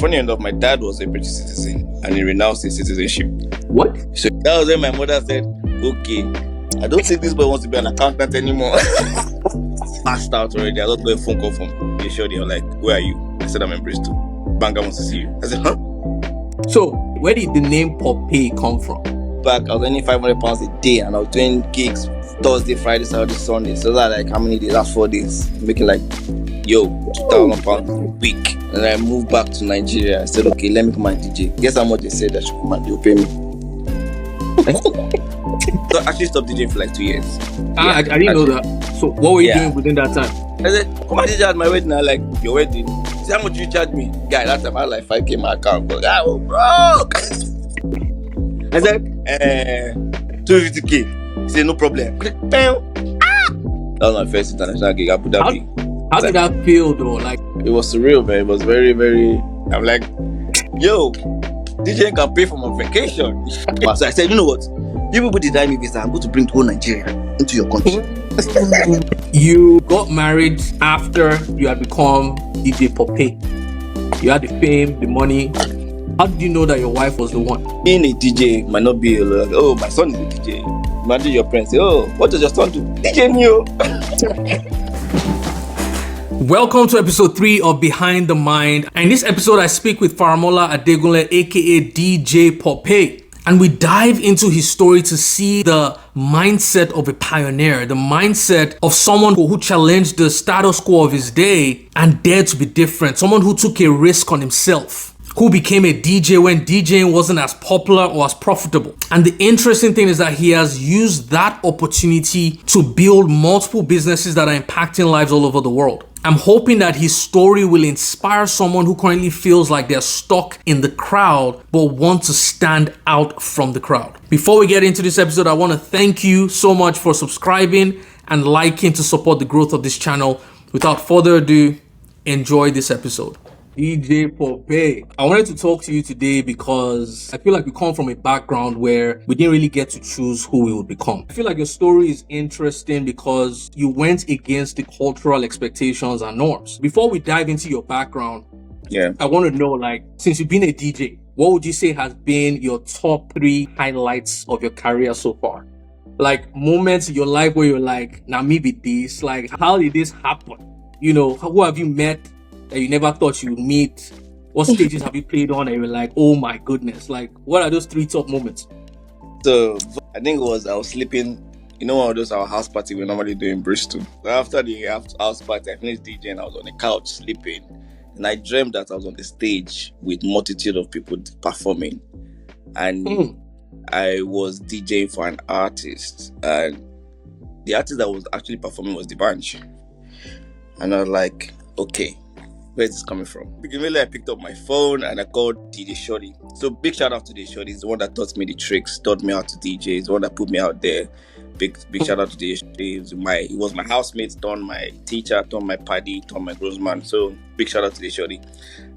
Funny enough, my dad was a British citizen and he renounced his citizenship. What? So that was when my mother said, okay, I don't think this boy wants to be an accountant anymore. Passed out already. I got a phone call from the show. They were like, where are you? I said, I'm in Bristol. Banker wants to see you. I said, huh? So, where did the name Poppaey come from? Back, I was earning £500 a day and I was doing gigs Thursday, Friday, Saturday, Sunday. So that like how many days? That's 4 days. Making like, £2,000 a week. And I moved back to Nigeria. I said, okay, let me come and DJ. Guess how much they said I should come and they'll pay me. So I actually stopped DJing for like 2 years. I didn't know that. So what were you doing within that time? I said, come and DJ at my wedding. I like, your wedding? He said, how much you charge me? Guy, that time I had like 5K in my account. But I was broke. I said, 250K. He said, no problem. That was my first international gig. I put that big. How did that feel though? Like, it was surreal, man. It was very, very. I'm like, yo, DJ can pay for my vacation. So I said, you know what? You people deny me visa. I'm going to bring the whole Nigeria into your country. You got married after you had become DJ Poppaey. You had the fame, the money. How did you know that your wife was the one? Being a DJ might not be like, oh, my son is a DJ. Imagine your parents say, oh, what does your son do? DJ Neo. Welcome to episode 3 of Behind the Mind. And in this episode, I speak with Faramola Adegunle, aka DJ Poppaey. And we dive into his story to see the mindset of a pioneer, the mindset of someone who challenged the status quo of his day and dared to be different, someone who took a risk on himself, who became a DJ when DJing wasn't as popular or as profitable. And the interesting thing is that he has used that opportunity to build multiple businesses that are impacting lives all over the world. I'm hoping that his story will inspire someone who currently feels like they're stuck in the crowd but want to stand out from the crowd. Before we get into this episode, I want to thank you so much for subscribing and liking to support the growth of this channel. Without further ado, enjoy this episode. DJ Poppaey, I wanted to talk to you today because I feel like we come from a background where we didn't really get to choose who we would become. I feel like your story is interesting because you went against the cultural expectations and norms. Before we dive into your background, I want to know, like, since you've been a DJ, what would you say has been your top 3 highlights of your career so far? Like moments in your life where you're like, now maybe this, like, how did this happen? You know, who have you met that you never thought you would meet? What stages have you played on and you're like, oh my goodness, like, what are those 3 top moments? So I think it was I was sleeping. You know, one of those our house party we normally do in Bristol. After the house party, I finished DJing. I was on the couch sleeping, and I dreamed that I was on the stage with multitude of people performing, and I was DJing for an artist, and the artist that was actually performing was the bunch, and I was like, okay, where's this coming from? Immediately I picked up my phone and I called DJ Shorty. So big shout out to DJ Shorty. He's the one that taught me the tricks, taught me how to DJ. He's the one that put me out there. Big shout out to DJ Shorty. He was my housemate, turned my teacher, turned my paddy, turned my groomsman. So big shout out to DJ Shorty.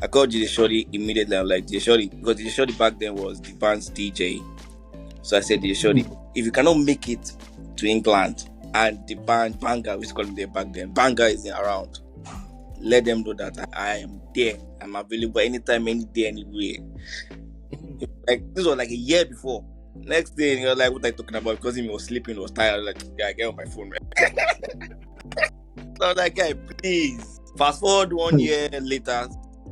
I called DJ Shorty immediately. I'm like, DJ Shorty, because DJ Shorty back then was the band's DJ. So I said, DJ Shorty, if you cannot make it to England and the band Banga, we call him there back then, Banga isn't around, let them know that I am there. I'm available anytime, any day, anywhere. Like, this was like a year before. Next day, you're like, what are you talking about? Because he was sleeping, he was tired. I was like, yeah, get on my phone, right? So I was like, guy, please. Fast forward 1 year later,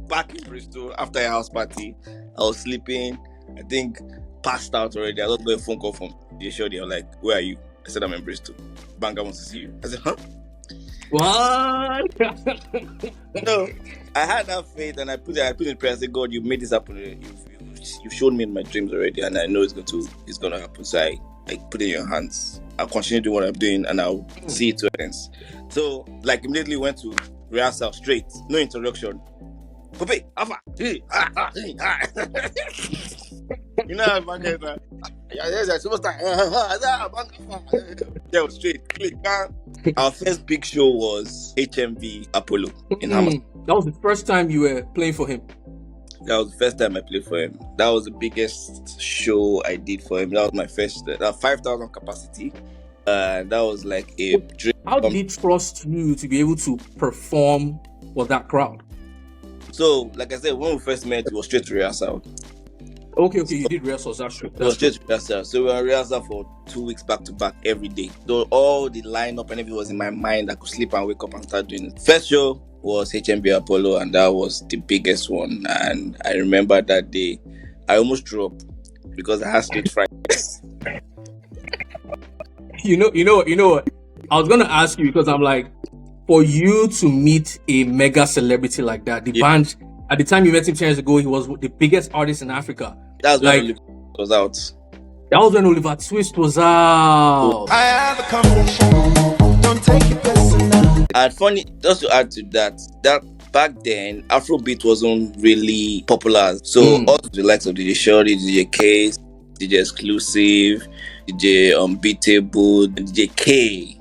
back in Bristol, after a house party, I was sleeping. I think passed out already. I got a phone call from DJ Shorty. I was like, where are you? I said, I'm in Bristol. Banga wants to see you. I said, huh? What? No, I had that faith and I put in prayer. I said, God, you made this happen. You've shown me in my dreams already, and I know it's gonna happen. So I put it in your hands. I'll continue doing what I'm doing, and I'll see it to ends. So like immediately went to rehearsal straight, no introduction. Poppaey, Alpha, you know how man is that. Yeah, straight, click. Our first big show was HMV Apollo in Hammer. That was the first time you were playing for him. That was the first time I played for him. That was the biggest show I did for him. That was my first, 5,000 capacity. That was like a dream. How did he trust you to be able to perform for that crowd? So, like I said, when we first met, it was straight to rehearsal. Okay, you did rehearsals. That's true. It was straight to rehearsal. So we were on rehearsal for 2 weeks back to back every day. So all the lineup and everything was in my mind. I could sleep and wake up and start doing it. First show was HMB Apollo, and that was the biggest one. And I remember that day, I almost threw up because I had stage fright. You know what? I was gonna ask you because I'm like, for you to meet a mega celebrity like that, the band at the time you met him 10 years ago, he was the biggest artist in Africa. That's like when Oliver was out. That was when Oliver Twist was out. I have a conversation. Don't take it personal. And funny, just to add to that back then Afrobeat wasn't really popular. So all the likes of DJ Shorty, DJ Case, DJ Exclusive, DJ Unbeatable, DJ K,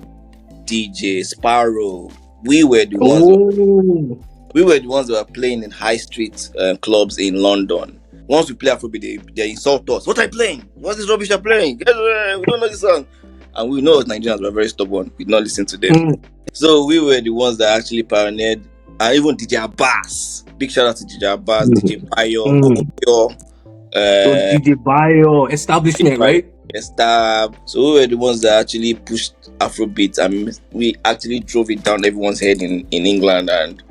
DJ Sparrow, we were the ones. We were the ones that were playing in high street clubs in London. Once we play Afrobeat, they insult us. What are you playing? What's this rubbish you're playing? We don't know this song. And we know Nigerians were very stubborn. We did not listen to them. So we were the ones that actually pioneered. And even DJ Abbas. Big shout out to DJ Abbas, DJ Bayo, DJ Bayo, establishment, right? So we were the ones that actually pushed Afrobeat, and we actually drove it down everyone's head in England. And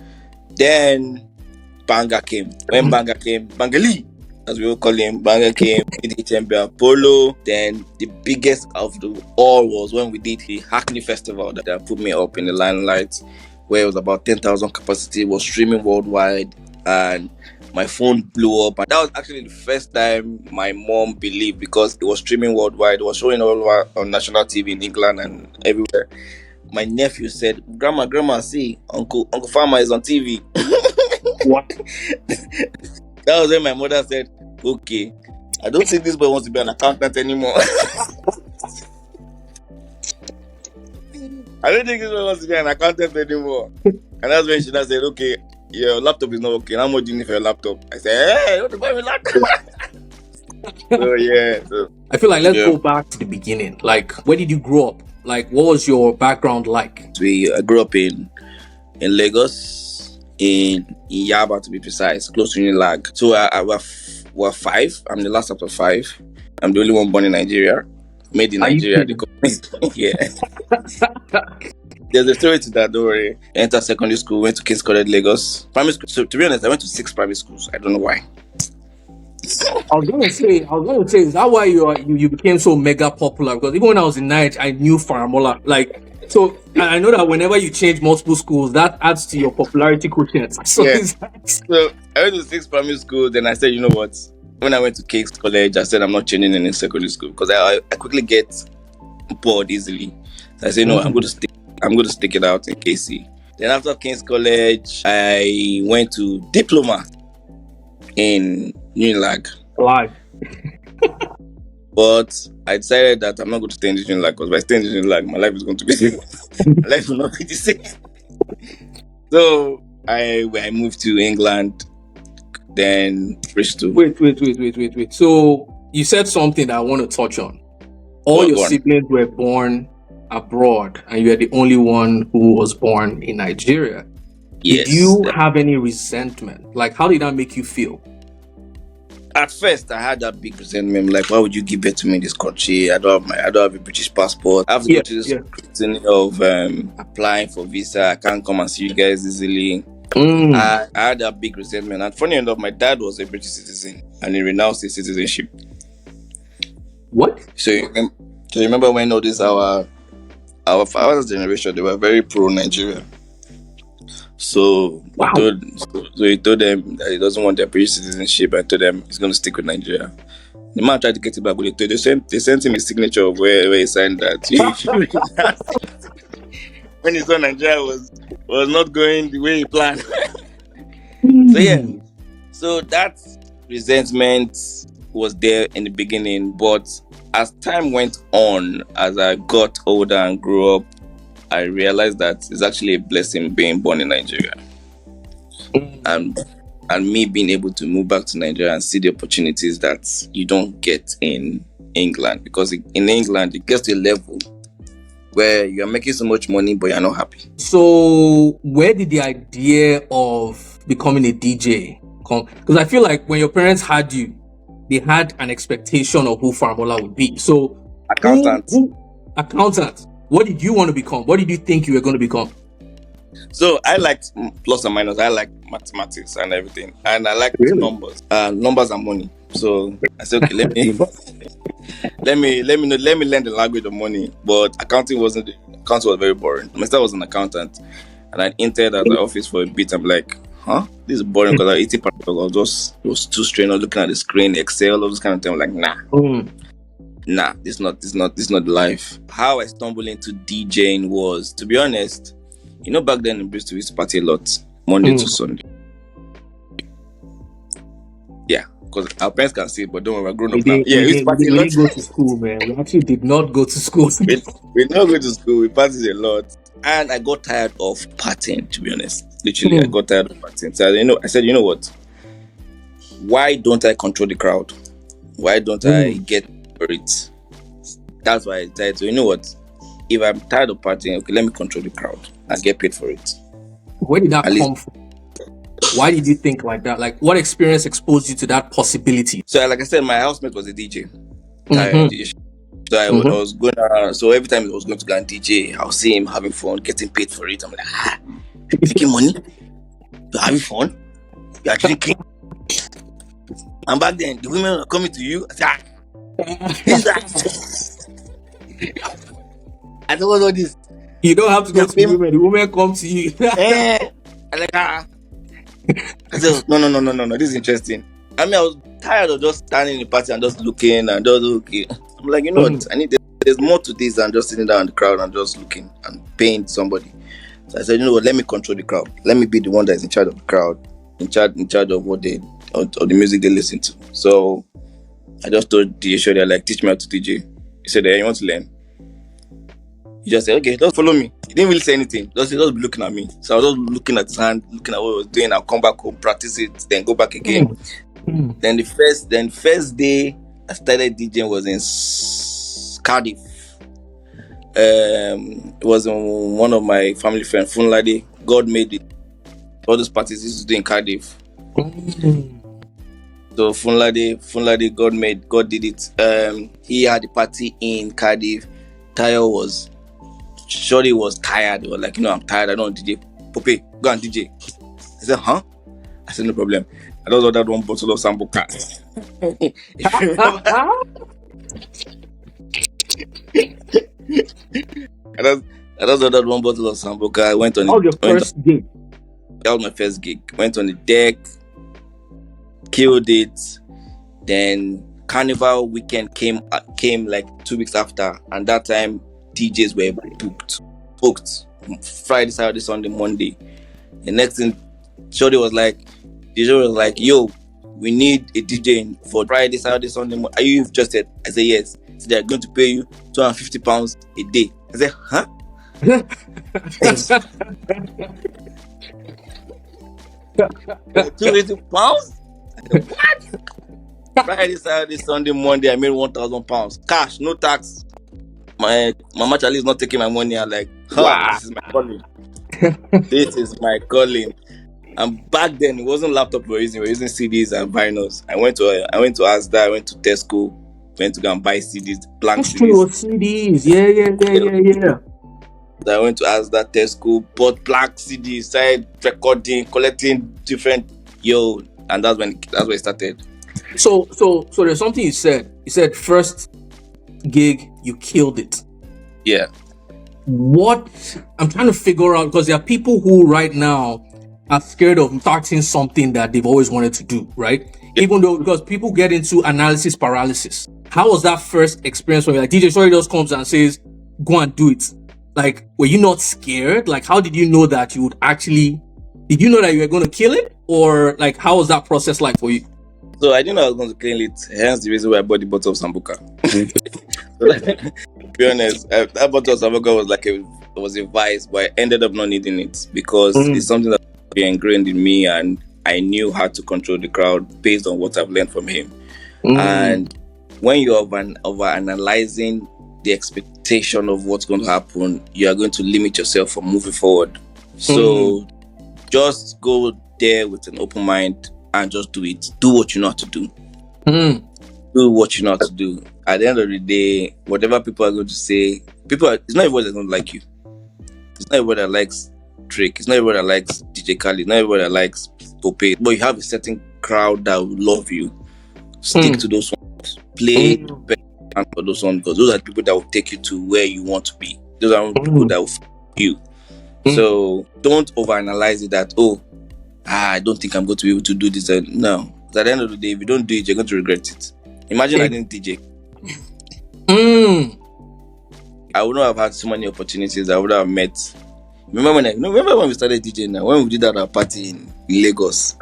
then Banga came. When Banga came, Bangali, as we will call him, Banga came, we did HMB Apollo. Then the biggest of the all was when we did the Hackney Festival that put me up in the limelight, where it was about 10,000 capacity, was streaming worldwide, and my phone blew up. And that was actually the first time my mom believed, because it was streaming worldwide. It was showing all over on national TV in England and everywhere. My nephew said, Grandma, see, Uncle Farmer is on TV. What? That was when my mother said, okay, I don't think this boy wants to be an accountant anymore. I don't think this boy wants to be an accountant anymore. And that's when she said, okay, your laptop is not okay. How much do you need for your laptop? I said, hey, you want to buy me a laptop? So yeah. I feel like let's go back to the beginning. Like, where did you grow up? Like, what was your background like? I grew up in Lagos, in Yaba to be precise, close to Unilag. So we're 5. I'm the last out of 5. I'm the only one born in Nigeria. Made in Nigeria. Yeah. There's a story to that, don't worry. I entered secondary school, went to King's College, Lagos. Primary school. So to be honest, I went to 6 primary schools. I don't know why. I was gonna say, is that why you became so mega popular? Because even when I was in Nigeria, I knew Faramola. Like, so I know that whenever you change multiple schools, that adds to your popularity quotient. So, so I went to 6 primary school. Then I said, you know what? When I went to King's College, I said I'm not changing any secondary school, because I quickly get bored easily. So I said, no, I'm going to stick it out in KC. Then after King's College, I went to diploma in Unilag. Live. But I decided that I'm not going to stay in Unilag, because by staying in Unilag, my life is going to be my life will not be the same. So I moved to England, then Bristol. Wait. So you said something that I want to touch on. All your siblings were born abroad, and you are the only one who was born in Nigeria. Yes. Did you have any resentment? Like, how did that make you feel? At first, I had that big resentment. Like, why would you give birth to me in this country? I don't have a British passport. I have to go to this scrutiny of applying for visa. I can't come and see you guys easily. I had that big resentment. And funny enough, my dad was a British citizen, and he renounced his citizenship. What? So you remember when all this our father's generation, they were very pro Nigeria. So he told them that he doesn't want their British citizenship, and told them he's going to stick with Nigeria. The man tried to get it back, but they sent him a signature of where he signed that. When he saw Nigeria was not going the way he planned. So that resentment was there in the beginning, but as time went on, as I got older and grew up, I realized that it's actually a blessing being born in Nigeria. And me being able to move back to Nigeria and see the opportunities that you don't get in England. Because in England, it gets to a level where you're making so much money, but you're not happy. So where did the idea of becoming a DJ? Because I feel like when your parents had you, they had an expectation of who Faramola would be. So, Accountant. Accountant. What did you want to become? What did you think you were going to become? So I liked plus and minus. I like mathematics and everything, and I like numbers. Numbers and money. So I said, okay, let me learn the language of money. But accounting was very boring. My sister was an accountant, and I entered at the office for a bit. I'm like, huh, this is boring because I 80%. I was too strained. I was looking at the screen, Excel, all this kind of thing. I'm like, nah, this is not the life. How I stumbled into DJing was, to be honest, back then in Bristol we used to party a lot, Monday to Sunday. Yeah, because our parents can see it, but don't worry, we're grown up now. Yeah, we used to party a lot. We didn't go to school, man. We actually did not go to school. we did not go to school. We partied a lot, and I got tired of partying. To be honest, literally, I got tired of partying. So I said, you know what? Why don't I control the crowd? Why don't I get for it? That's why I decided. So you know what? If I'm tired of partying, okay, let me control the crowd and get paid for it. Where did that come from? Why did you think like that? Like, what experience exposed you to that possibility? So, like I said, my housemate was a DJ. So I was going around. So every time I was going to go and DJ, I would see him having fun, getting paid for it. I'm like, you're making money? You're having fun? You're drinking? And back then, the women were coming to you. I said, what's all this? You don't have to go to the women. The women come to you. I said, no. This is interesting. I mean, I was tired of just standing in the party and just looking and just looking. I'm like, you know what? There's more to this than just sitting down in the crowd and just looking and paying somebody. So I said, you know what? Let me control the crowd. Let me be the one that is in charge of the crowd, in charge of what of the music they listen to. So I just told DJ Shorty, like, teach me how to DJ. He said, you want to learn? He just said, okay, just follow me. He didn't really say anything. Just be looking at me. So I was just looking at his hand, looking at what he was doing. I'll come back home, practice it, then go back again. Then the first day I started DJing was in Cardiff. It was one of my family friends, Funlade. God made it. All those parties he used to do in Cardiff. So Funlade, God did it. He had a party in Cardiff. Shorty was tired. They were like, I'm tired. I don't DJ. Poppaey, go and DJ. I said, huh? I said, no problem. I just ordered one bottle of Sambuca. I just ordered one bottle of Sambuca. I went on your first gig? That was my first gig. Went on the deck, killed it. Then Carnival weekend came like 2 weeks after, and that time DJs were booked. Friday, Saturday, Sunday, Monday. The next thing, DJ was like, yo, we need a DJ for Friday, Saturday, Sunday, Monday. Are you interested? I said, yes. So they're going to pay you £250 a day. I said, huh? £250? What? Friday, Saturday, Sunday, Monday, I made £1,000. Cash, no tax. My Mama Charlie is not taking my money. I'm like, wow. This is my calling. This is my calling. And back then, it wasn't laptop we were using CDs and vinyls. I went to Asda, I went to Tesco, went to go and buy CDs, blank CDs. Yeah. I went to Asda, Tesco, bought blank CDs, started recording, collecting different, and that's where it started. So there's something you said. You said first gig, you killed it. Yeah. What I'm trying to figure out, because there are people who right now are scared of starting something that they've always wanted to do, right? Yeah. Even though, because people get into analysis paralysis. How was that first experience when like DJ Shorty just comes and says, go and do it? Like, were you not scared? Like, how did you know that you would actually, did you know that you were going to kill it? Or like, how was that process like for you? So I didn't know I was going to kill it. Hence the reason why I bought the bottle of Sambuca. To be honest, that bottle of Sambuca was a vice, but I ended up not needing it because it's something that was ingrained in me, and I knew how to control the crowd based on what I've learned from him. And when you're over-analyzing the expectation of what's going to happen, you are going to limit yourself from moving forward. So just go there with an open mind and just do it. Do what you know how to do. Mm. Do what you know how to do. At the end of the day, whatever people are going to say, it's not everybody that's going to like you. It's not everybody that likes Drake. It's not everybody that likes DJ Khaled. It's not everybody that likes Poppaey. But you have a certain crowd that will love you. Stick to those ones. Play the best for those ones, because those are the people that will take you to where you want to be. Those are the people that will follow you. So don't overanalyze it that, I don't think I'm going to be able to do this. No. At the end of the day, if you don't do it, you're going to regret it. Imagine I didn't DJ. I would not have had so many opportunities. I would have met. Remember when we started DJing now? When we did that at our party in Lagos.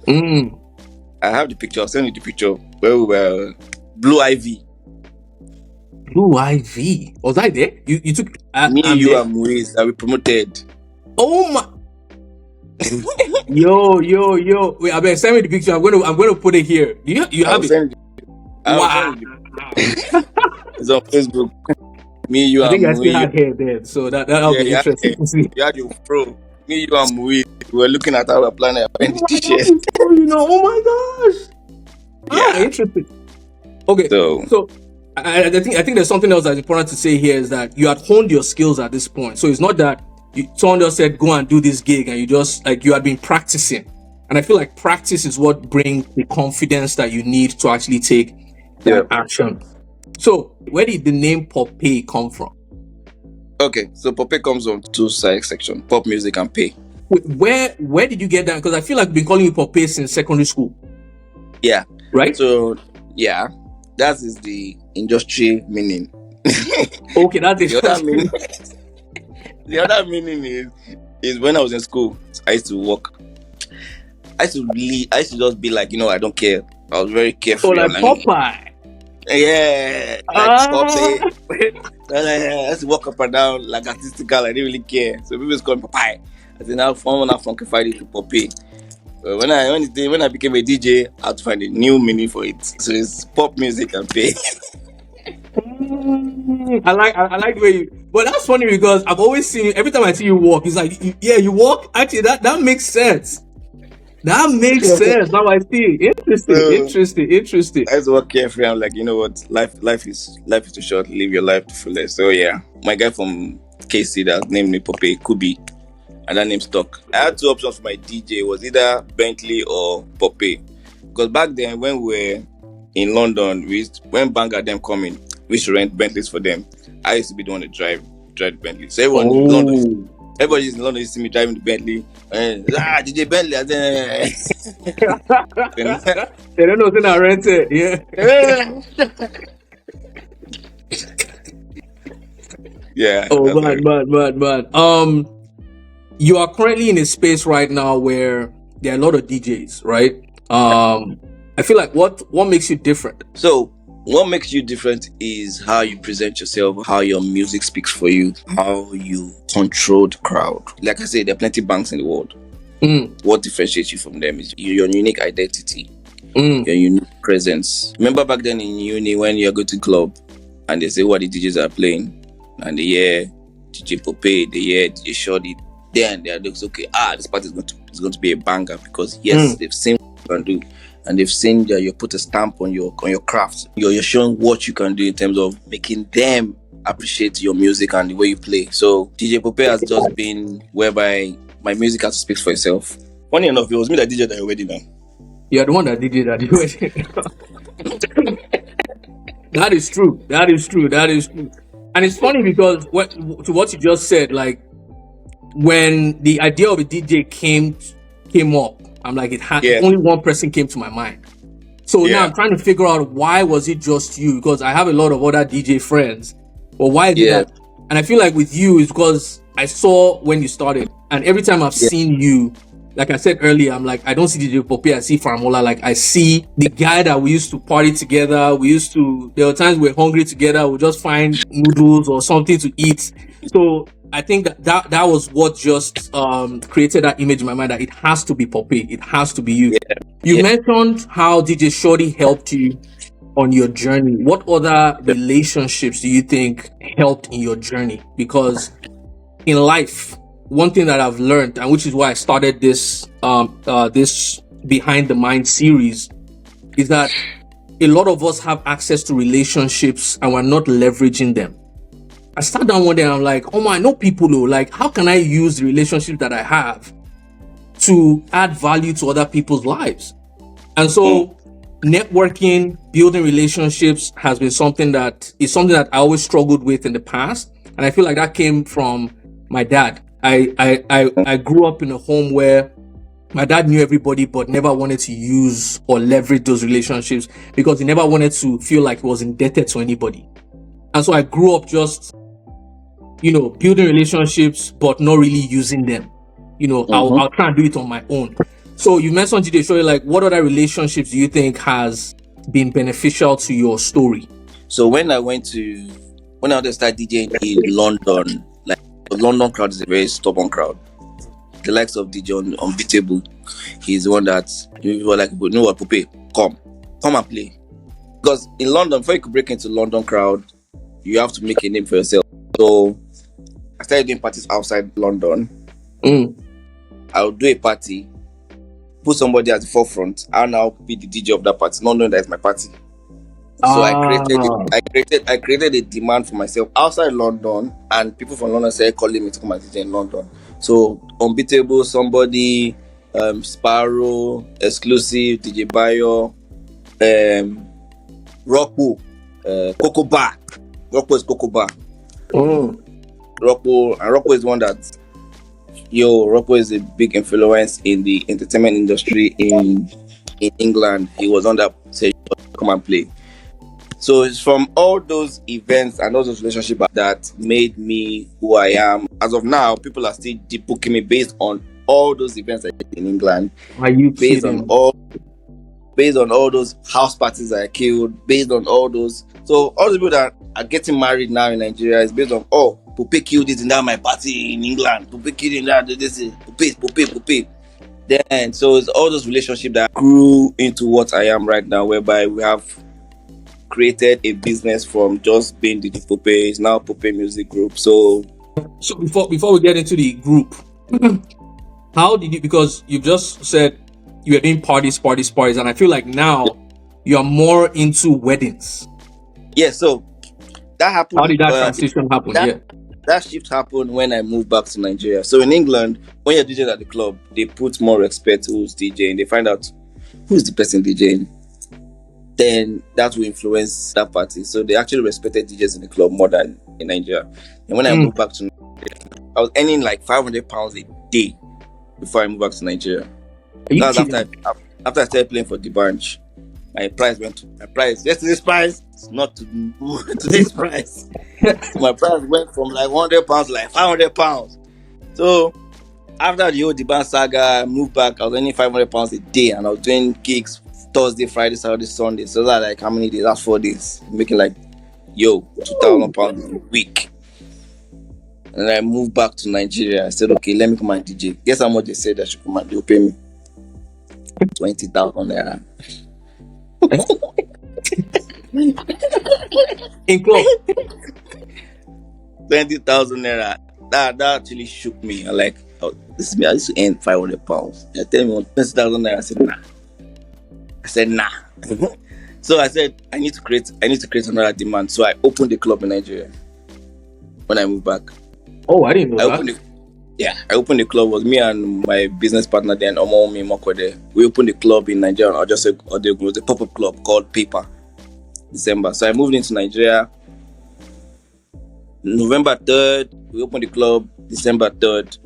I have the picture. I'll send you the picture where we were. Blue Ivy. Blue Ivy. Was I there? You took me, you, and Moise that we promoted. Oh my. yo. Wait, I better send me the picture. I'm going to put it here. You have it? Wow. It's on Facebook. Me, you, I think and I still Moise. had hair there, so that'll be interesting to see. You had your pro. Me, you, and Moise. We were looking at our planner and the t-shirt. Oh my gosh. Yeah, interesting. Okay, so I think there's something else that's important to say here is that you had honed your skills at this point. So it's not that someone just said go and do this gig and you just you had been practicing. And I feel like practice is what brings the confidence that you need to actually take that action. So where did the name Poppaey come from? Okay, so Poppaey comes on two side sections: pop music and pay. Where did you get that? Because I feel like I've been calling you Poppaey since secondary school. Yeah. Right? So yeah, that is the industry meaning. Okay, that's the other meaning. The other meaning is when I was in school, I used to work. I used to just be like, I don't care. I was very careful. Oh, like Poppaey. Yeah, like Poppaey. I used to walk up and down like artistical. I didn't really care. So people just call me Poppaey. I said now I funkified it to Poppaey. When I became a DJ, I had to find a new meaning for it. So it's pop music and pay. I like the way you. But that's funny because I've always seen you. Every time I see you walk, it's like you walk. Actually, that makes sense. That makes sense. Now I see. Interesting. I used to work carefree. I'm like, you know what? Life is too short. Live your life to fullest. So yeah, my guy from KC that named me Poppaey, Kubi, and that name stuck. I had two options for my DJ. It was either Bentley or Poppaey. Because back then when we were in London, when Banga them coming, we used to rent Bentleys for them. I used to be the one to drive the Bentley. So everybody in London used to see me driving the Bentley. And DJ Bentley. They don't know that I rented. Yeah. Yeah. Oh man. You are currently in a space right now where there are a lot of DJs, right? I feel like what makes you different? So what makes you different is how you present yourself, how your music speaks for you, how you control the crowd. Like I said, there are plenty of banks in the world. What differentiates you from them is your unique identity, your unique presence. Remember back then in uni when you go to club and they say what the DJs are playing, and they hear DJ Poppaey, they hear DJ Shorty, then they're okay, this party is going to be a banger because they've seen what you can do. And they've seen that you put a stamp on your craft. You're showing what you can do in terms of making them appreciate your music and the way you play. So DJ Poppaey has just been whereby my music has to speak for itself. Funny enough, it was me that DJ at your wedding now. You're the one that did it at your wedding. That is true. And it's funny because what you just said, like when the idea of a DJ came up, I'm like, only one person came to my mind. So now I'm trying to figure out why was it just you? Because I have a lot of other DJ friends. But why is that? And I feel like with you is because I saw when you started. And every time I've seen you, like I said earlier, I'm like, I don't see DJ Poppaey, I see Faramola. Like I see the guy that we used to party together. There were times we were hungry together. We'll just find noodles or something to eat. So I think that was what just created that image in my mind that it has to be Poppaey. It has to be you. You mentioned how DJ Shorty helped you on your journey. What other relationships do you think helped in your journey? Because in life, one thing that I've learned, and which is why I started this Behind the Mind series, is that a lot of us have access to relationships and we're not leveraging them. I sat down one day and I'm like, oh my, I know people who, like, how can I use the relationship that I have to add value to other people's lives? And so networking, building relationships has been something that I always struggled with in the past. And I feel like that came from my dad. I grew up in a home where my dad knew everybody, but never wanted to use or leverage those relationships because he never wanted to feel like he was indebted to anybody. And so I grew up just, building relationships, but not really using them. I'll try and do it on my own. So you mentioned DJ Show, like, what other relationships do you think has been beneficial to your story? So when I wanted to start DJing in London, like the London crowd is a very stubborn crowd. The likes of DJ Unbeatable, he's the one that you were like, you know what, Poppaey, come and play. Because in London, before you could break into London crowd, you have to make a name for yourself. So I started doing parties outside London. I would do a party, put somebody at the forefront, and I'll be the DJ of that party, not knowing that it's my party. So I created a demand for myself outside London, and people from London started calling me to come and DJ in London. So Unbeatable, somebody, Sparrow, Exclusive, DJ Bayo, Rockwell, Coco Bar. Rockwell is Coco Bar. Rockwell is one that Rockwell is a big influence in the entertainment industry in England. He was on that said come and play. So it's from all those events and all those relationships that made me who I am. As of now, people are still deep booking me based on all those events I did in England. Are you based kidding? Based on all those house parties I killed, based on all those. So all the people that are getting married now in Nigeria is based on, Poppaey killed it in that my party in England. Poppaey killed in that this is Poppaey. Then so it's all those relationships that grew into what I am right now, whereby we have created a business from just being DJ Poppaey. It's now Poppaey Music Group. So before we get into the group, how did you, because you just said you were doing parties, and I feel like now you're more into weddings. Yeah, so that happened. How did that transition happen? That shift happened when I moved back to Nigeria. So in England, when you're DJing at the club, they put more respect to who's DJing. They find out who's the person DJing. Then that will influence that party. So they actually respected DJs in the club more than in Nigeria. And when I moved back to Nigeria, I was earning like £500 a day before I moved back to Nigeria. That was after I started playing for the branch. Yesterday's price is not today's price. So my price went from like £100 to like £500. So after the whole Demand saga, I moved back. I was earning £500 a day, and I was doing gigs Thursday, Friday, Saturday, Sunday. So that's like how many days? That's 4 days. Making like £2,000 a week. And I moved back to Nigeria. I said, okay, let me come and DJ. Guess how much they said I should come and do? Pay me 20,000 naira. In club. 20,000 naira. That actually shook me. I like, this is me. I used to earn £500. They tell me 20,000 naira. I said nah. So I said I need to create another demand. So I opened the club in Nigeria when I moved back. Oh, I didn't know that. I opened the club. It was me and my business partner then, Omomi Mokwede. We opened the club in Nigeria. I just said it was a pop-up club called Paper. December. So I moved into Nigeria. November 3rd, we opened the club. December 3rd.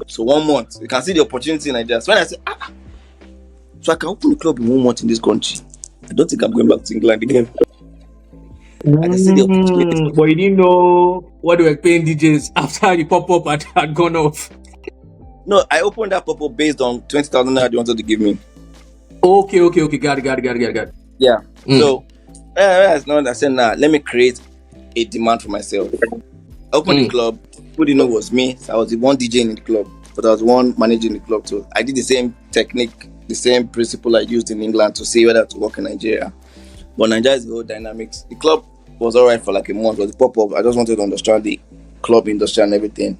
So 1 month. You can see the opportunity in Nigeria. So when I said, so I can open the club in 1 month in this country, I don't think I'm going back to England again. I can see the opportunity. But you didn't know what they were paying DJs after the pop-up had gone off. No, I opened that pop-up based on 20,000 naira they wanted to give me. Okay. Got it. Yeah. So I said, let me create a demand for myself. I opened the club. Who didn't know it was me. So I was the one DJ in the club, but I was one managing the club too. I did the same technique, the same principle I used in England to see whether to work in Nigeria. But Nigeria is the whole dynamics. The club was alright for like a month. It was a pop-up. I just wanted to understand the club industry and everything.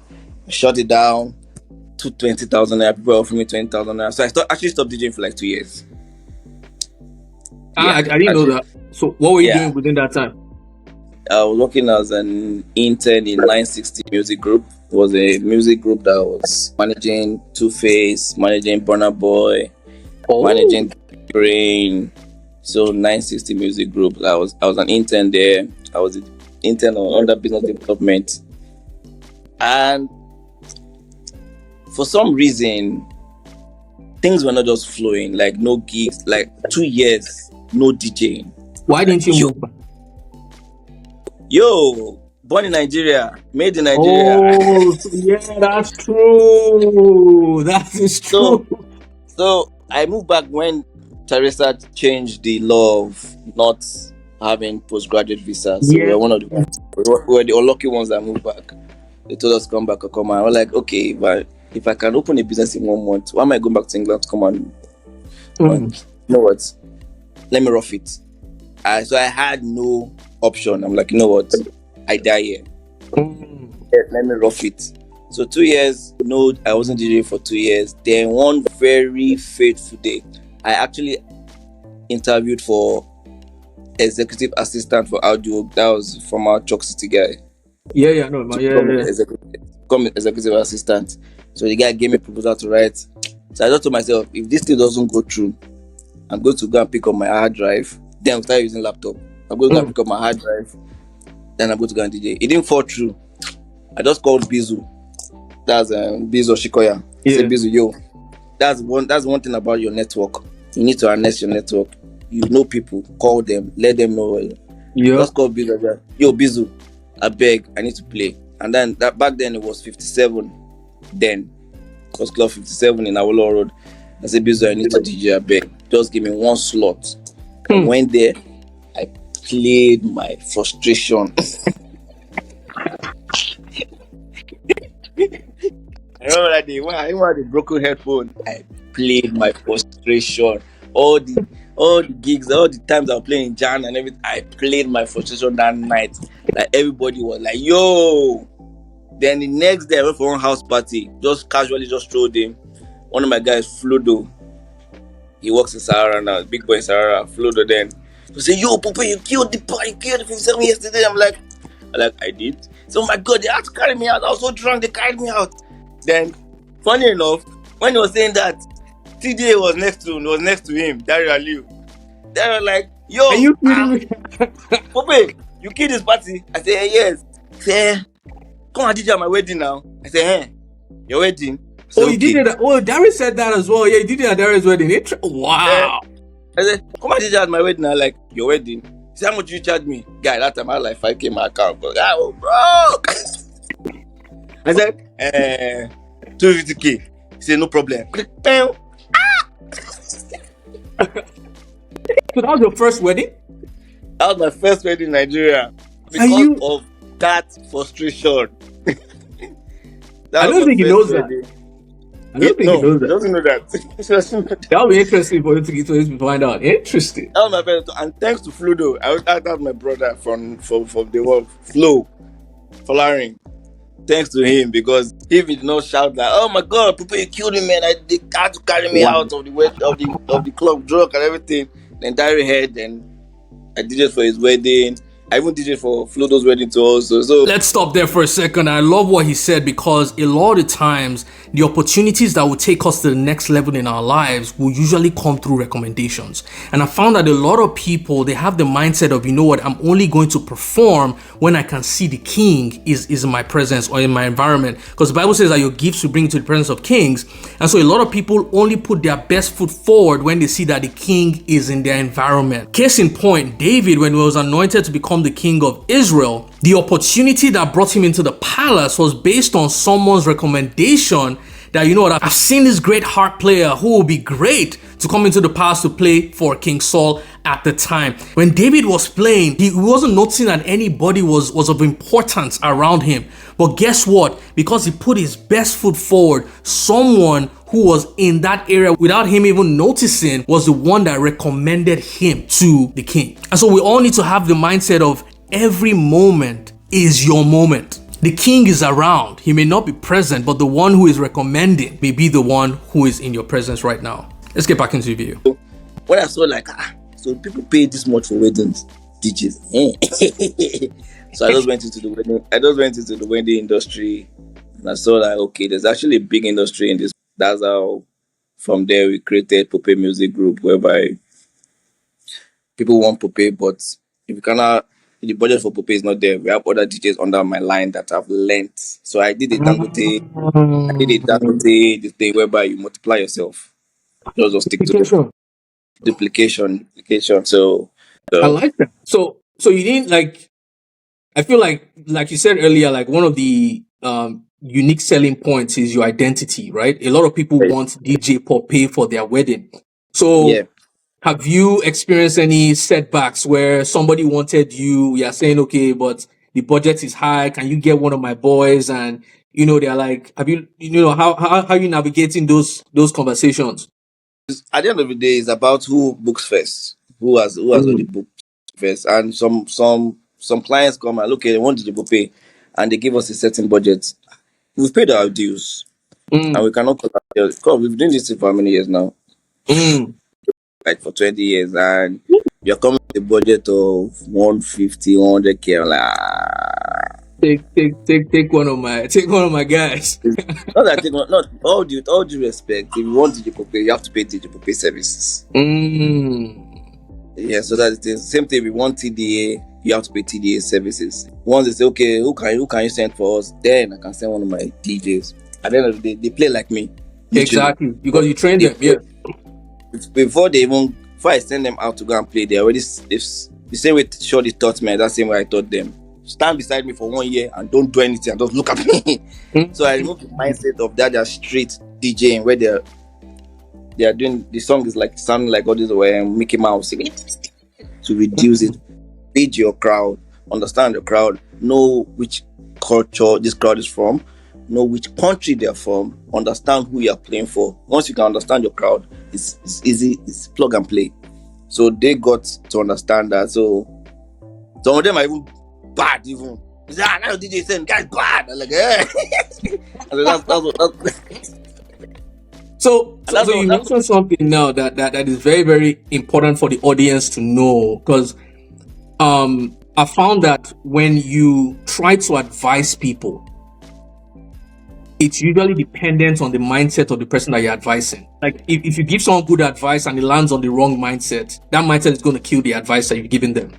shut it down. To 20,000 naira, people offering me 20,000 naira. So I actually stopped DJing for like 2 years. I Yeah, didn't know actually, that. So what were you yeah. doing within that time? I was working as an intern in 960 Music Group. It was a music group that was managing Two Face, managing Burna Boy, managing Brain. So 960 Music Group. I was an intern there. I was an intern under business development, and for some reason, things were not just flowing. Like no gigs. Like 2 years, no DJing. Why didn't you move back? Yo, born in Nigeria, made in Nigeria. Oh, yeah, that's true. That is true. So I moved back when Teresa changed the law of not having postgraduate visas. So we were one of the ones. We were the unlucky ones that moved back. They told us come back or come on. I was like, okay, but if I can open a business in 1 month, why am I going back to England to come on? You know what? Let me rough it. So I had no option. I'm like, you know what? I die here. Let me rough it. So 2 years, no, I wasn't DJing for 2 years. Then one very fateful day, I actually interviewed for executive assistant for audio. That was from our Chalk City guy. Become executive assistant. So the guy gave me a proposal to write. So I thought to myself, if this thing doesn't go through, I'm going to go and pick up my hard drive. Then I'll start using laptop. I'm going to go and pick up my hard drive. Then I'm going to go and DJ. It didn't fall through. I just called Bizu. That's Bizu Shikoya. I said, Bizu, yo, that's one thing about your network. You need to harness your network. You know people, call them, let them know. Just call Bizu. Yo, Bizu, I beg, I need to play. And then back then it was 57. Then it was Club 57 in Awolowo Road. I said, Bizu, I need to DJ, I beg. Just give me one slot. I went there. I played my frustration. I remember that day when I had a broken headphone. I played my frustration. All the gigs, all the times I was playing in Jan and everything, I played my frustration that night. Like everybody was like, yo. Then the next day I went for one house party. Just casually strolled in. One of my guys, Flodo. He works in Sahara now, big boy in Sahara, Flodo then. He said, yo, Poppaey, you killed the 57 yesterday. I'm like, I did. So, oh my God, they had to carry me out. I was so drunk, they carried me out. Then, funny enough, when he was saying that, TJ was next to him, Dario Aliu. They were like, yo, are you kidding me? Poppaey, you killed this party? I said, hey, yes. He said, come and DJ at my wedding now. I said, hey, your wedding? So you did it. Oh, Darius said that as well. Yeah, you did it at Darius' wedding. Wow. I said, come and DJ at my wedding now, like, your wedding? He said, how much you charge me? Guy, that time I had like 5K in my account. But I was broke. I said, 250K. He said, no problem. So that was your first wedding? That was my first wedding in Nigeria. Because of that frustration. I don't think he knows that. I don't think he knows that. He doesn't know that. That would be interesting for him to find out. Interesting. That was my first, and thanks to Fludo, I had my brother from the world, Flo, Folarin. Thanks to him, because he did not shout like, "Oh my God, people, you killed me, man! They had to carry me out of the club, drunk and everything." Then Diary head, and I did it for his wedding. I even did it for Flodo's wedding too also. So let's stop there for a second. I love what he said, because a lot of the times the opportunities that will take us to the next level in our lives will usually come through recommendations. And I found that a lot of people, they have the mindset of, you know what, I'm only going to perform when I can see the king is in my presence or in my environment. Because the Bible says that your gifts will bring you to the presence of kings. And so a lot of people only put their best foot forward when they see that the king is in their environment. Case in point, David, when he was anointed to become the king of Israel, the opportunity that brought him into the palace was based on someone's recommendation that, you know what, I've seen this great harp player who will be great to come into the palace to play for King Saul at the time. When David was playing, he wasn't noticing that anybody was of importance around him. But guess what? Because he put his best foot forward, someone who was in that area without him even noticing was the one that recommended him to the king. And so we all need to have the mindset of every moment is your moment. The king is around. He may not be present, but the one who is recommending may be the one who is in your presence right now. Let's get back into the video. When I saw like, so people pay this much for weddings, DJs. So I just went into the wedding industry, and I saw that okay, there's actually a big industry in this. That's how from there we created Poppaey Music Group, whereby people want Poppaey, but if you cannot, the budget for Poppaey is not there. We have other DJs under my line that have learnt. So I did a Dangote this day whereby you multiply yourself. Just stick to the duplication. So I like that. So you didn't like. I feel like you said earlier, like one of the unique selling points is your identity, right? A lot of people want DJ Poppaey for their wedding. So yeah. Have you experienced any setbacks where somebody wanted you are saying, okay, but the budget is high, can you get one of my boys? And they're like, have you how are you navigating those conversations? At the end of the day, it's about who books first, who has already booked first. And some clients come and look, they want DJ Poppaey, and they give us a certain budget. We've paid our dues, and we cannot cut our deals. Because we've been doing this for how many years now? Like for 20 years, and you're coming with a budget of 150, 100K. I'm like, take one of my guys. Not that not all due respect. If you want DJ Poppaey, you have to pay DJ Poppaey services. Yeah, so that's the same thing. If you want TDA, you have to pay TDA services. Once they say, okay, who can you send for us? Then I can send one of my DJs. At the end of the day, they play like me. Exactly, because you train them. Yeah. Before I send them out to go and play, they already the same way Shorty taught me, that same way I taught them. Stand beside me for 1 year and don't do anything and just look at me. So I removed the mindset of that they're street DJing where they are doing the song is like sounding like all this Mickey Mouse singing to reduce it. Read your crowd, understand your crowd, know which culture this crowd is from, know which country they're from, understand who you're playing for. Once you can understand your crowd, it's easy, it's plug and play. So they got to understand that. So some of them are even bad, even. They say, now DJ saying, guys, bad. I'm like, hey. So you mentioned something now that is very, very important for the audience to know, because I found that when you try to advise people, it's usually dependent on the mindset of the person that you're advising. Like if you give someone good advice and it lands on the wrong mindset, that mindset is going to kill the advice that you've given them.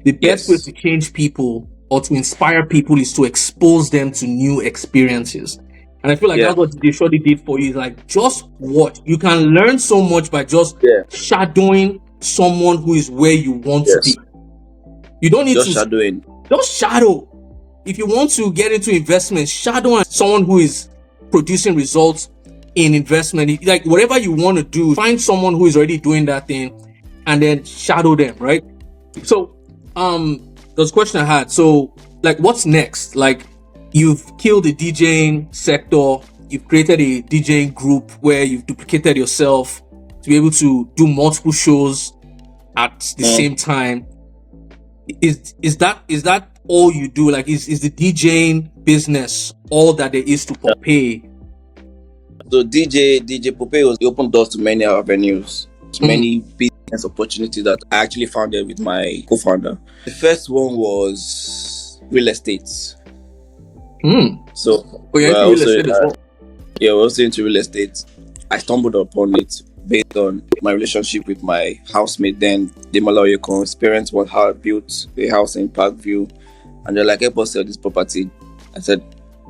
The best way to change people or to inspire people is to expose them to new experiences. And I feel like that's what they surely did for you. Like, just what you can learn so much by just shadowing someone who is where you want to be. You don't need just shadowing. Just shadow. If you want to get into investment, shadow someone who is producing results in investment. Like whatever you want to do, find someone who is already doing that thing and then shadow them, right? So there's a question I had. So like, what's next? Like, you've killed the DJing sector, you've created a DJing group where you've duplicated yourself to be able to do multiple shows at the same time. Is that all you do? Like, is the DJing business all that there is to Poppaey? So DJ Poppaey was opened doors to many avenues, many business opportunities that I actually founded with my co-founder. The first one was real estate. So we're also into real estate. I stumbled upon it based on my relationship with my housemate then, Demola Oyekon. His parents built a house in Parkview, and they're like, help us sell this property. I said,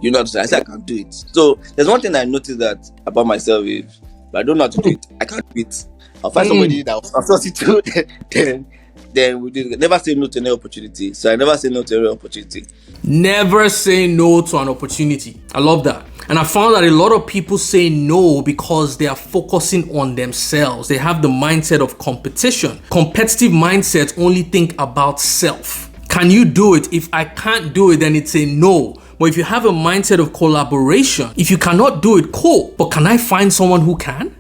I said, I can't do it. So there's one thing I noticed that about myself is, but I don't know how to do it. I can't do it. I'll find somebody that will outsource it to. Then we did never say no to any opportunity. So I never say no to any opportunity. Never say no to an opportunity. I love that. And I found that a lot of people say no because they are focusing on themselves. They have the mindset of competition. Competitive mindsets only think about self. Can you do it? If I can't do it, then it's a no. But if you have a mindset of collaboration, if you cannot do it, cool. But can I find someone who can?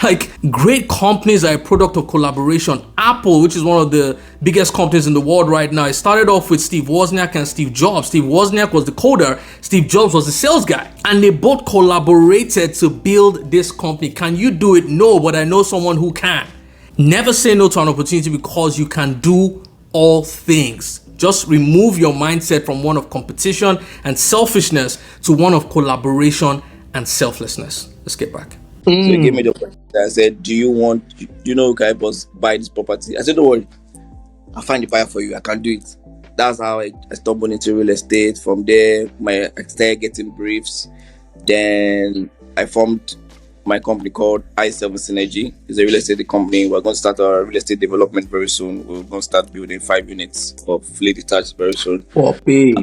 Like, great companies are a product of collaboration. Apple, which is one of the biggest companies in the world right now, it started off with Steve Wozniak and Steve Jobs. Steve Wozniak was the coder, Steve Jobs was the sales guy. And they both collaborated to build this company. Can you do it? No, but I know someone who can. Never say no to an opportunity because you can do all things. Just remove your mindset from one of competition and selfishness to one of collaboration and selflessness. Let's get back. So he gave me the opportunity. I said, do you know, can I buy this property? I said, don't worry, I'll find the buyer for you. I can do it. That's how I stumbled into real estate. From there, I started getting briefs. Then I formed my company called I7 Synergy. It's a real estate company. We're going to start our real estate development very soon. We're going to start building 5 units of fully detached very soon. Poppaey.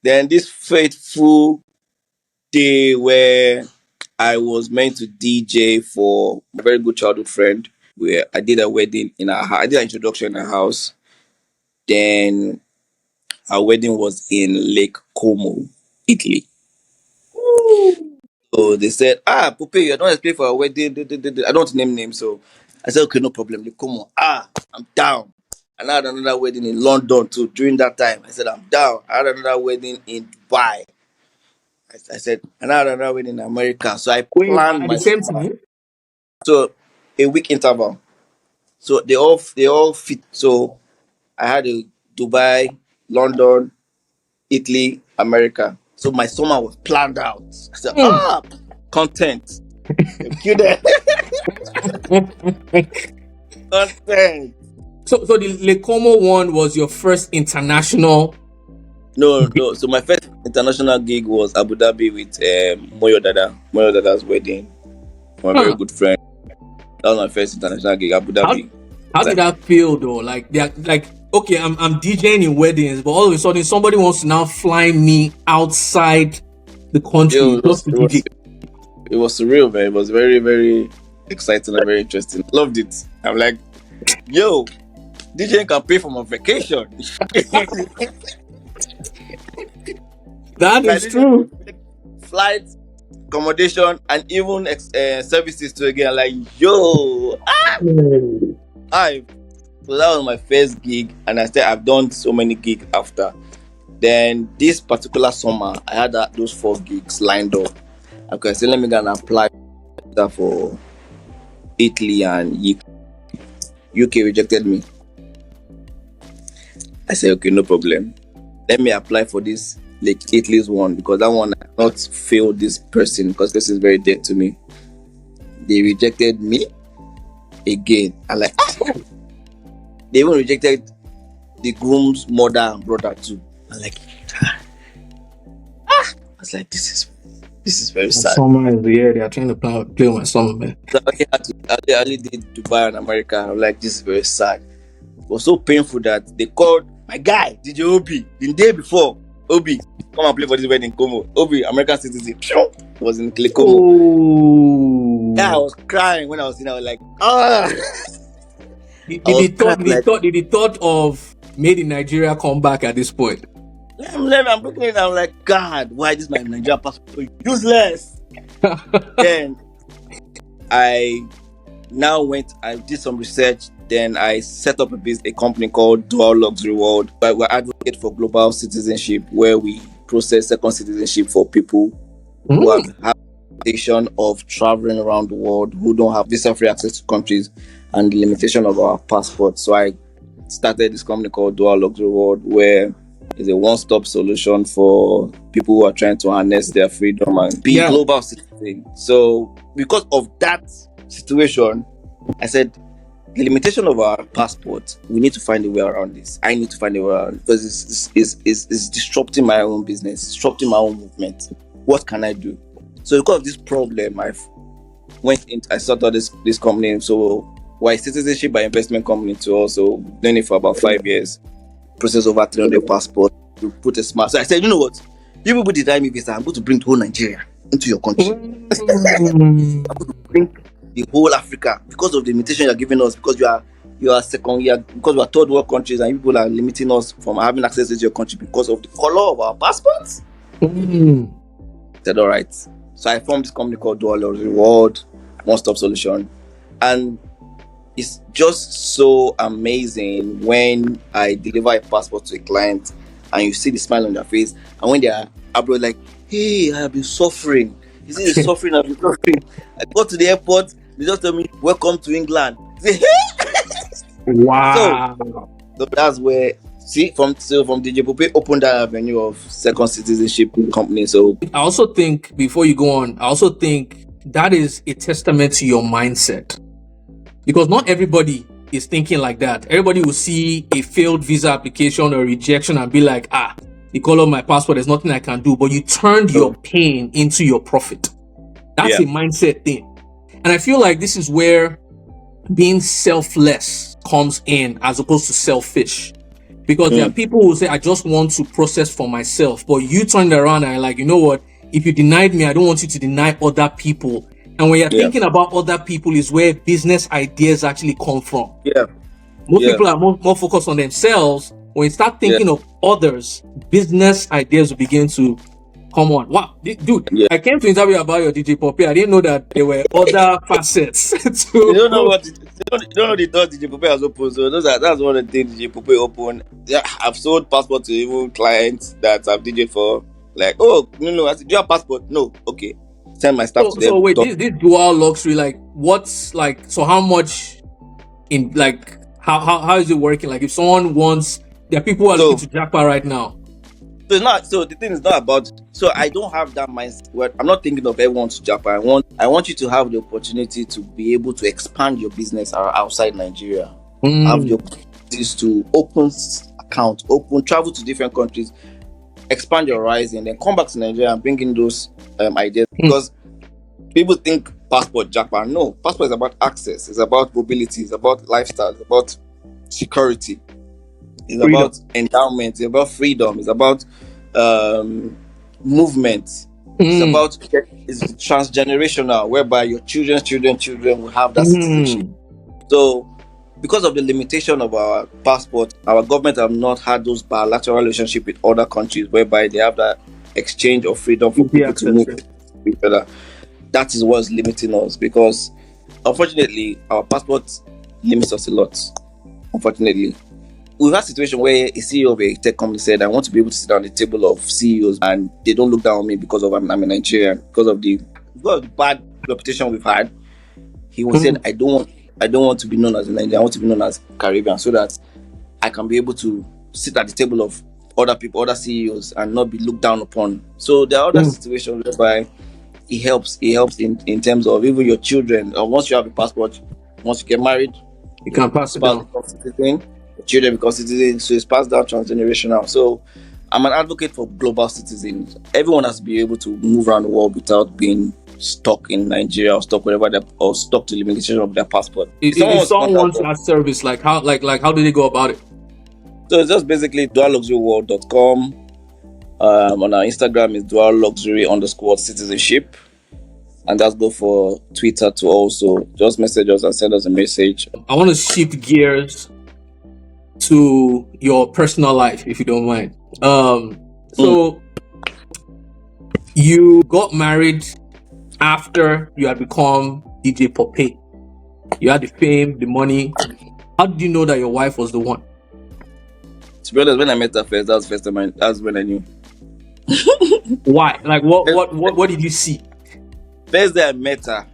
Then this fateful day where I was meant to DJ for a very good childhood friend, where I did a wedding in our house. I did an introduction in our house. Then our wedding was in Lake Como, Italy. So they said, Poppaey, you're not pay for a wedding. I don't want to name names. So I said, okay, no problem. Lake Como. I'm down. And I had another wedding in London too during that time. I said, I'm down. I had another wedding in Dubai. I said, and I had another wedding in America. So I Wait, planned at my the same time? so a week interval. So they all fit. So I had a Dubai, London, Italy, America. So my summer was planned out. I said, content. You there? Content. So the Le Como one was your first international. No. So my first international gig was Abu Dhabi with Moyo Dada's wedding. My very good friend. That was my first international gig, Abu Dhabi. How did that feel though? Like they're like, okay, I'm DJing in weddings, but all of a sudden somebody wants to now fly me outside the country. It was surreal, man. It was very, very exciting and very interesting. Loved it. I'm like, yo, DJ can pay for my vacation. That is true. Flights, accommodation, and even services to again. Like, yo, so that was my first gig, and I've done so many gigs after. Then this particular summer, I had those 4 gigs lined up. Okay, so let me go and apply for Italy and UK rejected me. I said, okay, no problem. Let me apply for this like Italy's one, because that one I not fail this person because this is very dear to me. They rejected me again. I like they even rejected the groom's mother and brother too. I like I was like, this is very sad. Summer is the year they are trying to play my summer, man. So I only did Dubai and America. I'm like, this is very sad. It was so painful that they called my guy, DJ Obi, the day before. Obi, come and play for this wedding in Como. Obi, American citizen, was in Como. Oh. Yeah, I was crying when I was in. I was like, Did the thought of made in Nigeria come back at this point? I'm looking at it, I'm like, God, why is my Nigeria passport so useless? Then I did some research. Then I set up a company called Dual Luxury World, where we advocate for global citizenship, where we process second citizenship for people who have limitation of traveling around the world, who don't have visa-free access to countries, and the limitation of our passport. So I started this company called Dual Luxury World, where it's a one-stop solution for people who are trying to harness their freedom and be global citizen. So because of that situation, I said, the limitation of our passport, we need to find a way around this. I need to find a way around it because it's disrupting my own business, disrupting my own movement. What can I do? So because of this problem, I started this company. So why citizenship by investment company to also doing it for about 5 years. Process over 300 passports. We put a smart. So I said, you know what? You people deny me visa. I'm going to bring the whole Nigeria into your country. I'm going to bring the whole Africa because of the invitation you're giving us, because you are you are second year because we are third world countries and people are limiting us from having access to your country because of the color of our passports. Mm. I said, all right. So I formed this company called Dual Luxury World, one-stop solution. And it's just so amazing when I deliver a passport to a client and you see the smile on their face. And when they are abroad, like, hey, I have been suffering. You see the suffering I've been suffering. I go to the airport, they just tell me, welcome to England. Wow. So that's where, from DJ Poppaey opened that avenue of second citizenship company. So I also think, before you go on, I also think that is a testament to your mindset. Because not everybody is thinking like that. Everybody will see a failed visa application or rejection and be like, the color of my passport, there's nothing I can do. But you turned your pain into your profit. That's a mindset thing. And I feel like this is where being selfless comes in as opposed to selfish. Because there are people who say, I just want to process for myself. But you turned around and are like, you know what? If you denied me, I don't want you to deny other people. And when you're thinking about other people is where business ideas actually come from. Most people are more focused on themselves. When you start thinking of others, business ideas will begin to come on. Wow, dude, I came to interview about your DJ Poppaey. I didn't know that there were other facets. You don't know what you don't know the doors DJ Poppaey has opened. So that's one of the things DJ Poppaey opened. Yeah, I've sold passport to even clients that I've DJ for. Like, oh no, I said, do you have passport? No, okay. Send my stuff to them. So wait, this dual luxury, like, what's like? So how much in like how is it working? Like, if someone wants, there are people who are looking to jackpot right now. So it's not. So the thing is not about. So I don't have that mindset. Where I'm not thinking of everyone to jackpot. I want you to have the opportunity to be able to expand your business outside Nigeria. Have the opportunities to open account, travel to different countries, expand your horizon, then come back to Nigeria and bring in those ideas. Because people think passport jackpot. No, passport is about access. It's about mobility. It's about lifestyle. It's about security. It's freedom. About endowment. It's about freedom. It's about movement. It's transgenerational, whereby your children will have that citizenship. So, because of the limitation of our passport, our government have not had those bilateral relationship with other countries, whereby they have that exchange of freedom for people to move with each other. That is what's limiting us, because unfortunately, our passport limits us a lot. Unfortunately, we've had a situation where a CEO of a tech company said, I want to be able to sit down at the table of CEOs and they don't look down on me because of I'm a Nigerian, because of the bad reputation we've had. He was saying, I don't want to be known as a Nigerian, I want to be known as Caribbean, so that I can be able to sit at the table of other people, other CEOs, and not be looked down upon. So there are other situations whereby it helps in terms of even your children. Once you have a passport, once you get married, you can pass it down. Children become citizens, so it's passed down transgenerational. So I'm an advocate for global citizens. Everyone has to be able to move around the world without being stuck in Nigeria or stuck wherever or stuck to the limitation of their passport. If someone wants that service, like how do they go about it? So it's just basically dualluxuryworld.com. On our Instagram is dualluxury_citizenship. And that's go for Twitter to also just message us and send us a message. I want to shift gears to your personal life, if you don't mind. So you got married after you had become DJ Poppaey. You had the fame, the money. How did you know that your wife was the one? To be honest, when I met her first, that's the first time that's when I knew. Why? Like what did you see? First day I met her,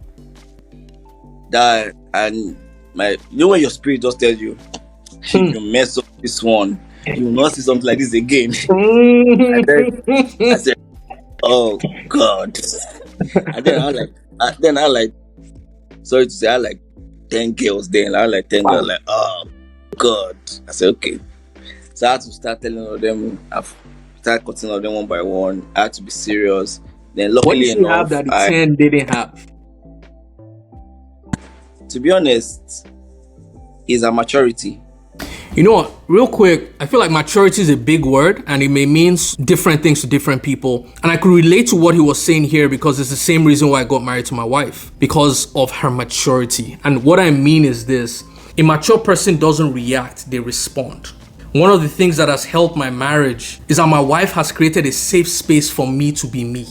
when your spirit just tells you, if you mess up this one, you will not see something like this again. And then I said, oh God. And then I like, sorry to say, I like 10 girls then. I like 10 girls, like, oh God. I said, okay. So I had to start telling all of them, I've started cutting all of them one by one. I had to be serious. Then luckily enough, have that the 10 didn't have? To be honest, is a maturity. You know what, real quick, I feel like maturity is a big word and it may mean different things to different people. And I could relate to what he was saying here because it's the same reason why I got married to my wife, because of her maturity. And what I mean is this: A mature person doesn't react, they respond. One of the things that has helped my marriage is that my wife has created a safe space for me to be me.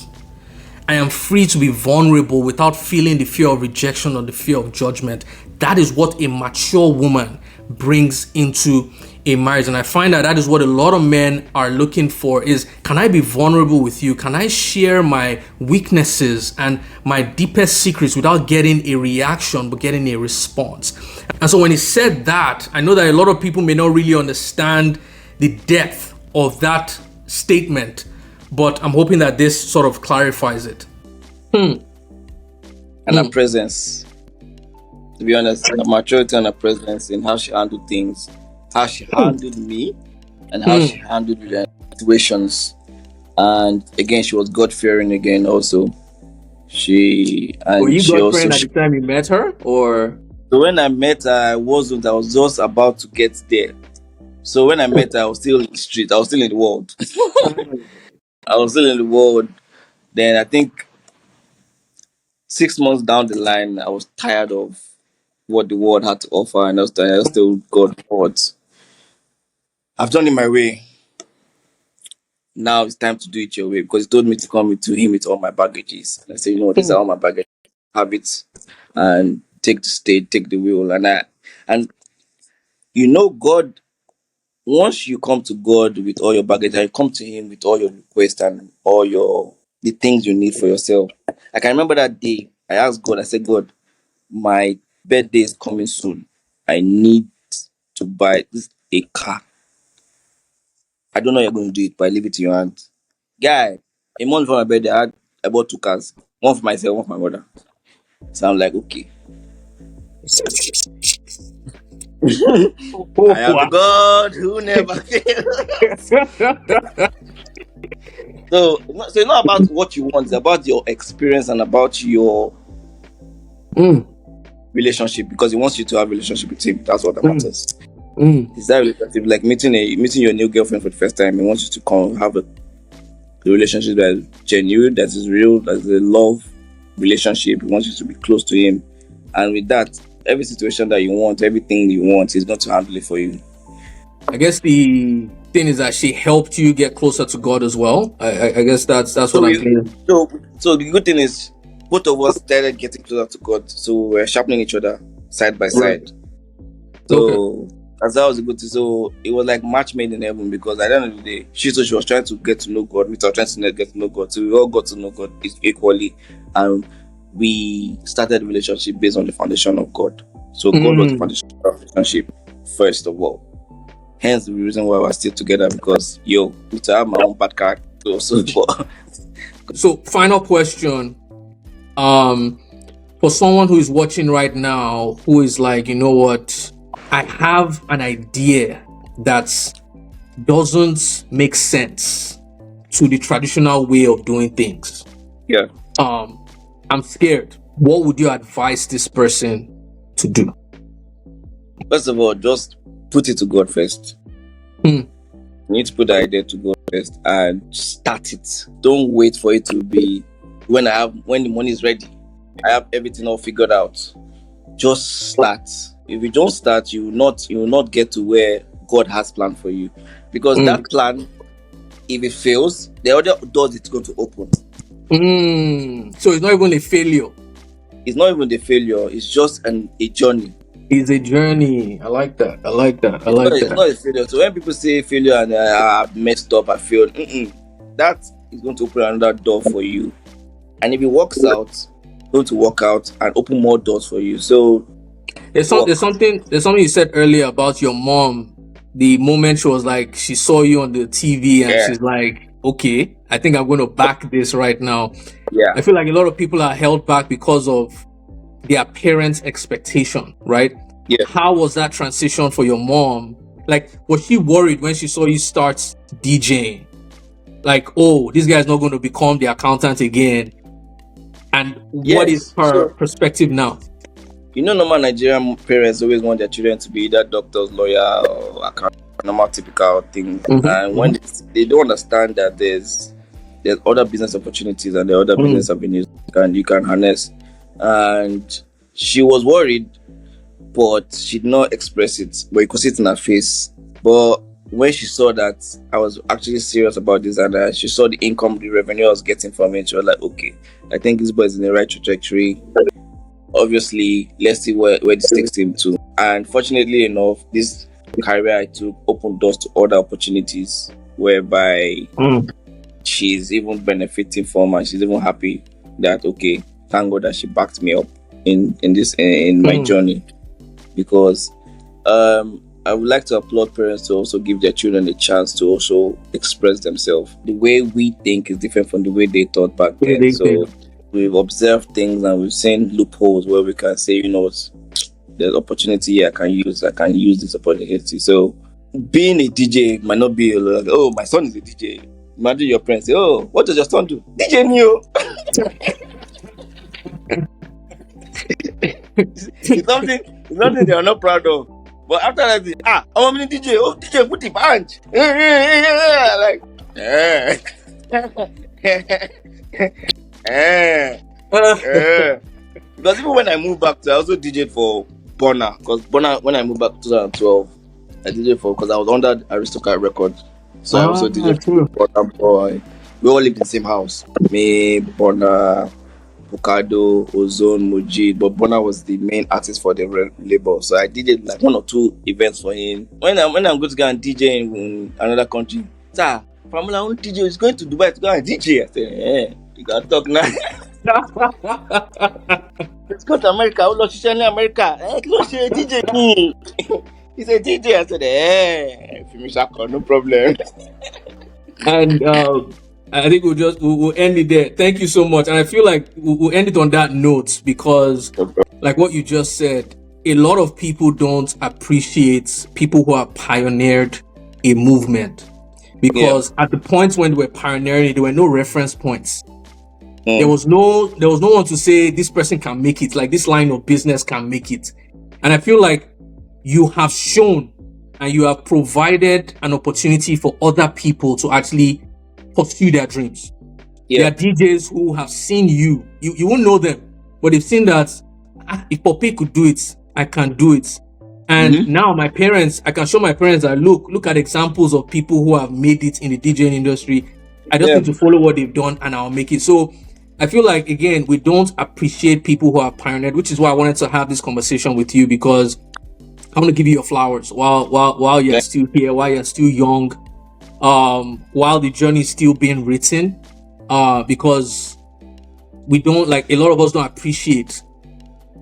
I am free to be vulnerable without feeling the fear of rejection or the fear of judgment. That is what a mature woman brings into a marriage. And I find that is what a lot of men are looking for is, can I be vulnerable with you? Can I share my weaknesses and my deepest secrets without getting a reaction, but getting a response? And so when he said that, I know that a lot of people may not really understand the depth of that statement, but I'm hoping that this sort of clarifies it. And her presence, to be honest, her maturity and her presence in how she handled things, how she handled me, and how she handled the situations. And again, she was God-fearing again also. Were you God-fearing at the time you met her? Or so when I met her, I was just about to get there. So when I met her, I was still in the street. I was still in the world. I was still in the world. Then I think 6 months down the line, I was tired of what the world had to offer, and I still got bored. I've done it my way. Now it's time to do it your way, because he told me to come to him with all my baggages. And I said, these are all my baggage, habits, and take the stage, take the wheel. And God, once you come to God with all your baggage, and you come to him with all your requests and all the things you need for yourself. I can remember that day I asked God, I said, God, my birthday is coming soon. I need to buy a car. I don't know how you're going to do it, but I leave it to your hands. Guy, a month before my birthday, I bought 2 cars. One for myself, one for my mother. So I'm like, okay. I am the God who never fails. So it's not about what you want, it's about your experience and about your relationship, because he wants you to have a relationship with him. That's what that matters. Is that relationship like meeting your new girlfriend for the first time? He wants you to come have a relationship that is genuine, that is real, that is a love relationship. He wants you to be close to him, and with that, every situation that you want, everything you want, he's going to handle it for you. I guess the thing is that she helped you get closer to God as well. I guess that's what I'm saying. So the good thing is, both of us started getting closer to God. So we're sharpening each other side by side. So that was a good thing. So it was like match made in heaven, because at the end of the day, she was trying to get to know God, we were trying to get to know God. So we all got to know God equally, and we started a relationship based on the foundation of God. So God was the foundation of our relationship first of all. Hence the reason why we're still together, because me to have my own bad character also. So final question, for someone who is watching right now, who is like, you know what, I have an idea that doesn't make sense to the traditional way of doing things. Yeah. I'm scared. What would you advise this person to do? First of all, just put it to God first. You need to put the idea to God first and start it. Don't wait for it to be when the money is ready, I have everything all figured out. Just start. If you don't start, you will not get to where God has planned for you. Because that plan, if it fails, the other doors it's going to open. So it's not even a failure. It's not even the failure. It's just a journey. It's a journey. I like that. It's not a failure. So when people say failure and I messed up, I failed, that is going to open another door for you. And if it works out, it's going to work out and open more doors for you. So there's something you said earlier about your mom. The moment she was like, she saw you on the TV and she's like, okay, I think I'm going to back this right now. Yeah. I feel like a lot of people are held back because of their parents' expectation, right? Yeah. How was that transition for your mom? Like, was she worried when she saw you start DJing? Like, oh, this guy's not going to become the accountant again. And what is her perspective now? You know, normal Nigerian parents always want their children to be either doctors, lawyer, or accountant, normal typical thing. And when they don't understand that there's other business opportunities and the other business avenues and you can harness. And she was worried, but she did not express it, but you could see it in her face. But when she saw that I was actually serious about this, and she saw the income, the revenue I was getting from it, she was like, okay, I think this boy is in the right trajectory. Obviously, let's see where this takes him to. And fortunately enough, this career I took opened doors to other opportunities whereby she's even benefiting from, and she's even happy that, okay, thank God that she backed me up in my journey. Because I would like to applaud parents to also give their children a chance to also express themselves. The way we think is different from the way they thought back then. So we've observed things and we've seen loopholes where we can say, you know, there's opportunity here I can use this opportunity. So being a DJ might not be like, oh, my son is a DJ. Imagine your parents say, oh, what does your son do? DJ Neo. It's something they are not proud of. But after that, I'm a DJ. Oh, DJ, put the punch. Like, Because even when I moved back I also DJed for Bonner. Because Bonner, when I moved back in 2012, I DJed because I was under Aristocrat Records. So I also DJed for Bonner Boy. We all lived in the same house. Me, Bonner, Bukado, Ozone, Mujid, but Bonner was the main artist for the label. So I did like 1 or 2 events for him. When I'm going to go and DJ in another country, sir, Faramola own DJ is going to Dubai to go and DJ. I said, you gotta talk now. Let's go to America. Oh, Lord, she's in America. Close to a DJ. He's a DJ. I said, finish up, no problem. And I think we'll end it there. Thank you so much. And I feel like we'll end it on that note because, like what you just said, a lot of people don't appreciate people who have pioneered a movement. Because at the point when they were pioneering, there were no reference points. There was no one to say this person can make it, like this line of business can make it. And I feel like you have shown and you have provided an opportunity for other people to actually pursue their dreams. There are DJs who have seen you won't know them, but they've seen that if Poppaey could do it, I can do it. And now I can show my parents that look at examples of people who have made it in the DJing industry. I just need to follow what they've done and I'll make it. So I feel like, again, we don't appreciate people who have pioneered, which is why I wanted to have this conversation with you, because I want to give you your flowers while you're still here, while you're still young, while the journey is still being written, because we don't, like, a lot of us don't appreciate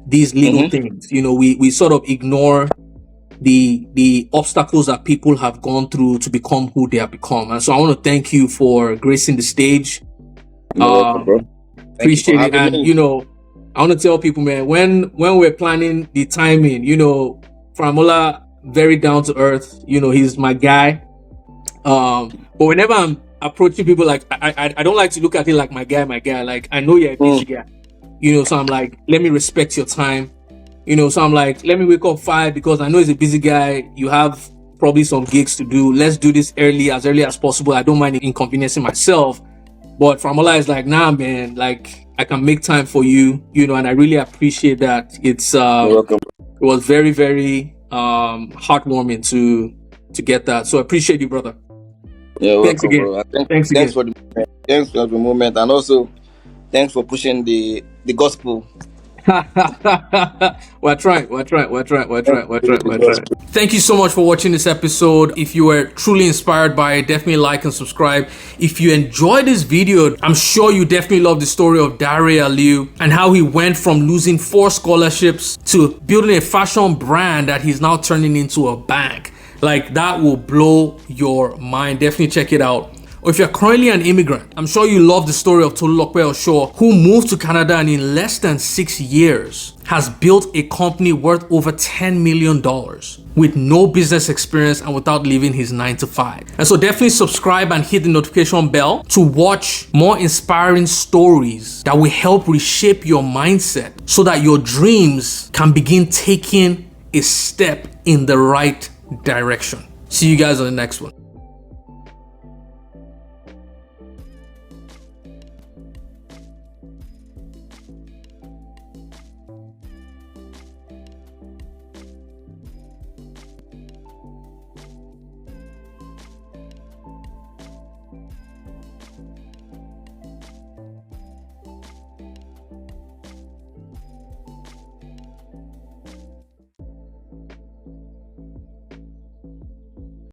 these little things. You know, we sort of ignore the obstacles that people have gone through to become who they have become. And so I want to thank you for gracing the stage. Welcome, bro. Appreciate it. And you know, I want to tell people, man, when we're planning the timing, you know, Faramola, very down to earth, you know, he's my guy. But whenever I'm approaching people, like I don't like to look at it like my guy. Like, I know you're a busy guy, you know, so I'm like, let me respect your time, you know, so I'm like, let me wake up 5 because I know he's a busy guy. You have probably some gigs to do. Let's do this as early as possible. I don't mind inconveniencing myself. But Faramola is like, nah, man, like, I can make time for you, you know, and I really appreciate that. It's welcome. It was very, very heartwarming to get that. So I appreciate you, brother. Yeah, thanks welcome, again. Bro. Thanks again. Thanks for the moment, and also thanks for pushing the gospel. We're trying. Thank you so much for watching this episode. If you were truly inspired by it, definitely like and subscribe. If you enjoyed this video, I'm sure you definitely love the story of Dare Aliu and how he went from losing 4 scholarships to building a fashion brand that he's now turning into a bank. Like, that will blow your mind. Definitely check it out. Or if you're currently an immigrant, I'm sure you love the story of Tolulope Osho, who moved to Canada and in less than 6 years has built a company worth over $10 million with no business experience and without leaving his 9-to-5. And so definitely subscribe and hit the notification bell to watch more inspiring stories that will help reshape your mindset so that your dreams can begin taking a step in the right direction. See you guys on the next one.